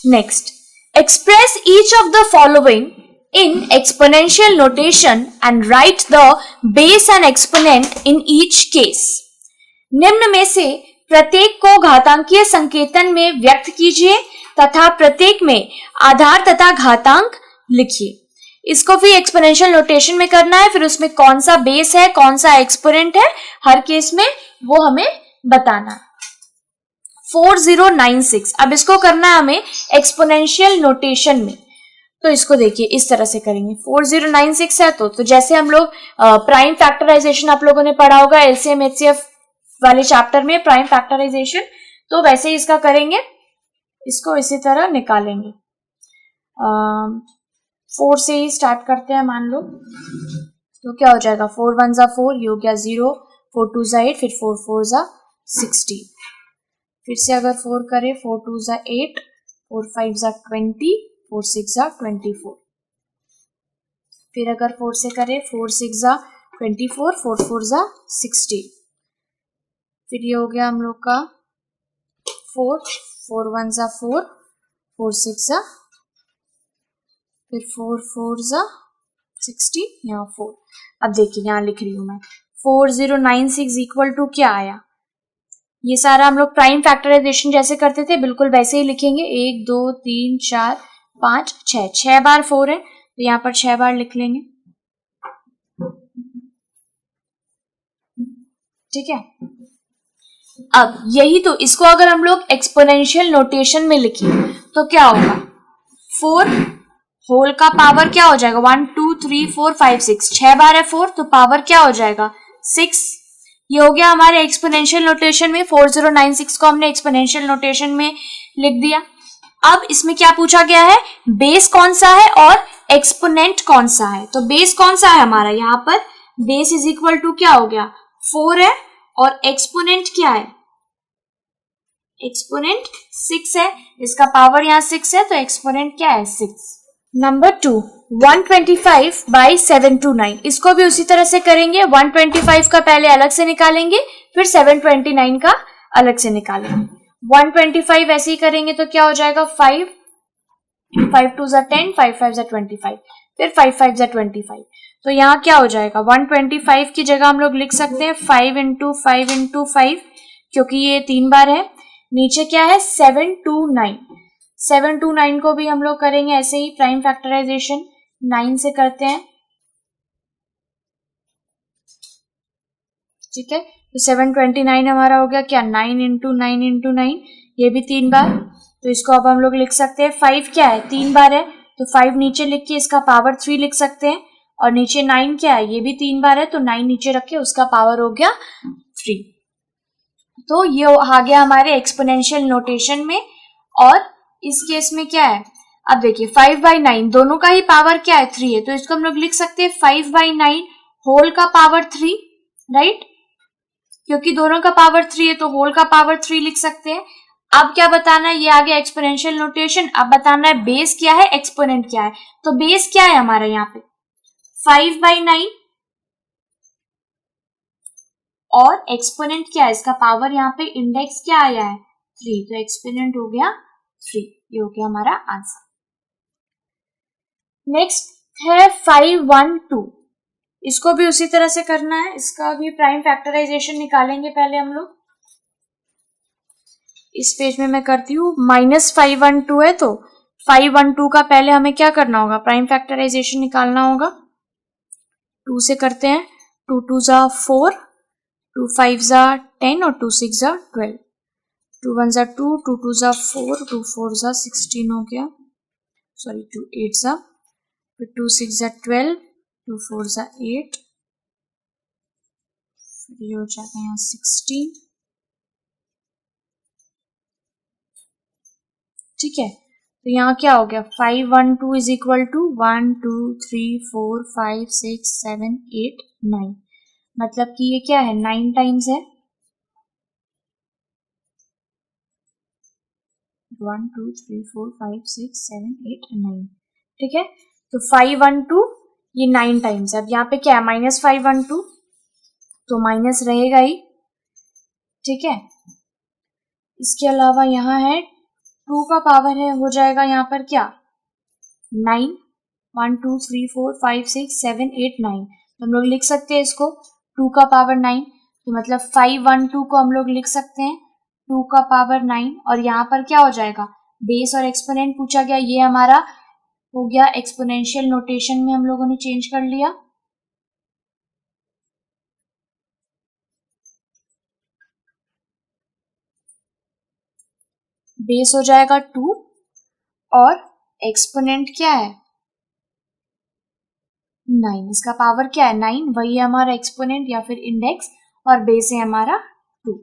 Next, express each of the following in exponential notation and write the base and exponent in each case. निम्न में से प्रत्येक को घातांकीय संकेतन में व्यक्त कीजिए तथा प्रत्येक में आधार तथा घातांक लिखिए. इसको भी एक्सपोनेंशियल नोटेशन में करना है, फिर उसमें कौन सा बेस है, कौन सा एक्सपोनेंट है, हर केस में वो हमें बताना है. 4096, अब इसको करना है हमें एक्सपोनेंशियल नोटेशन में. तो इसको देखिए इस तरह से करेंगे. 4096 है तो जैसे हम लोग प्राइम फैक्टराइजेशन आप लोगों ने पढ़ा होगा एलसीएम एचसीएफ वाले चैप्टर में प्राइम फैक्टराइजेशन, तो वैसे ही इसका करेंगे. इसको इसी तरह निकालेंगे. 4 से ही स्टार्ट करते हैं मान लो. तो क्या हो जाएगा, 4 1 जा 4, ये हो गया 0, 4 2 जा 8, फिर 4 4 जा 16. फिर से अगर 4 करें, 4 2 जा 8, 4 5 जा 20, 4 6 जा 24. फिर अगर 4 से करें, 4 6 जा 24, 4 4 जा 60. फिर ये हो गया हम लोग का 4 1 जा 4, 4 6 जा, फिर 4 4 जा 60, यहाँ 4. अब देखिए यहाँ लिख रही हूं मैं 4096 इक्वल टू क्या आया. ये सारा हम लोग प्राइम फैक्टराइजेशन जैसे करते थे बिल्कुल वैसे ही लिखेंगे. 1 2 3 4 5 6, 6 बार 4 है तो यहाँ पर 6 बार लिख लेंगे. ठीक है. अब यही तो इसको अगर हम लोग एक्सपोनेंशियल नोटेशन में लिखें तो क्या होगा, 4 होल का पावर क्या हो जाएगा, 1 2 3 4 5 6, 6 बार है 4 तो पावर क्या हो जाएगा 6. ये हो गया हमारे एक्सपोनेंशियल नोटेशन में. 4096 को हमने एक्सपोनेंशियल नोटेशन में लिख दिया. अब इसमें क्या पूछा गया है, बेस कौन सा है और एक्सपोनेंट कौन सा है. तो बेस कौन सा है हमारा, यहाँ पर बेस इज इक्वल टू क्या हो गया 4 है और एक्सपोनेंट क्या है, एक्सपोनेंट 6 है. इसका पावर यहाँ 6 है तो एक्सपोनेंट क्या है 6. Number 2, 125 by 729. इसको भी उसी तरह से करेंगे. 125 का पहले अलग से निकालेंगे, फिर 729 का अलग से निकालेंगे. 125 ऐसे ही करेंगे तो क्या हो जाएगा 5 5 2 जा 10, 5 5 जा 25, फिर 5 5 जा 25. तो यहाँ क्या हो जाएगा, 125 की जगह हम लोग लिख सकते हैं 5 इंटू 5 इंटू 5, क्योंकि ये 3 बार है. नीचे क्या है 729. 729 को भी हम लोग करेंगे ऐसे ही प्राइम फैक्टराइजेशन 9 से करते हैं. ठीक है. तो 729 हमारा हो गया क्या 9 इंटू 9 इंटू 9, ये भी 3 बार. तो इसको अब हम लोग लिख सकते हैं 5 क्या है 3 बार है तो 5 नीचे लिख के इसका पावर 3 लिख सकते हैं. और नीचे 9 क्या है, ये भी 3 बार है तो 9 नीचे रख के उसका पावर हो गया 3. तो ये आ गया हमारे एक्सपोनेंशियल नोटेशन में. और इस केस में क्या है, अब देखिए 5/9 दोनों का ही पावर क्या है 3 है तो इसको हम लोग लिख सकते हैं 5/9 होल का पावर 3, राइट. क्योंकि दोनों का पावर 3 है तो होल का पावर 3 लिख सकते हैं. अब क्या बताना है, ये आ गया एक्सपोनेंशियल नोटेशन. अब बताना है बेस क्या है, एक्सपोनेंट क्या है. तो बेस क्या है हमारा यहाँ पे 5/9 और एक्सपोनेंट क्या है, इसका पावर यहाँ पे इंडेक्स क्या आया है 3, तो एक्सपोनेंट हो गया 3. ये हो गया हमारा आंसर. नेक्स्ट है 512. इसको भी उसी तरह से करना है. इसका भी प्राइम फैक्टराइजेशन निकालेंगे पहले हम लोग. इस पेज में मैं करती हूँ. -512 है तो 512 का पहले हमें क्या करना होगा, प्राइम फैक्टराइजेशन निकालना होगा. 2 से करते हैं. 2 2 जा 4, 2 5 जा 10 और 2 6 जा 12. 2 1 जा 2, 2 2 जा 4, 2 4 जा 16 हो गया. सॉरी 2 8 जा, फिर 2 6 जा 12, 2 4 जा 8, फिर ये हो जाएगा यहाँ 16. ठीक है. तो यहाँ क्या हो गया 512 इज इक्वल टू 1 2 3 4 5 6 7 8 9. मतलब कि ये क्या है 9 टाइम्स है. 1 2 3 4 5 6 7 8 9. ठीक है. तो 512 ये 9 टाइम्स है. अब यहाँ पे क्या है -512 तो माइनस रहेगा ही. ठीक है. इसके अलावा यहाँ है टू का पावर है हो जाएगा यहाँ पर क्या 9, 1 2 3 4 5 6 7 8 9। तो हम लोग लिख सकते हैं इसको 2 का पावर 9, तो मतलब 5 1 2 को हम लोग लिख सकते हैं 2 का पावर 9। और यहाँ पर क्या हो जाएगा, बेस और एक्सपोनेंट पूछा गया, ये हमारा हो गया एक्सपोनेंशियल नोटेशन में हम लोगों ने चेंज कर लिया। बेस हो जाएगा 2 और एक्सपोनेंट क्या है 9, इसका पावर क्या है 9, वही है हमारा एक्सपोनेंट या फिर इंडेक्स, और बेस है हमारा 2।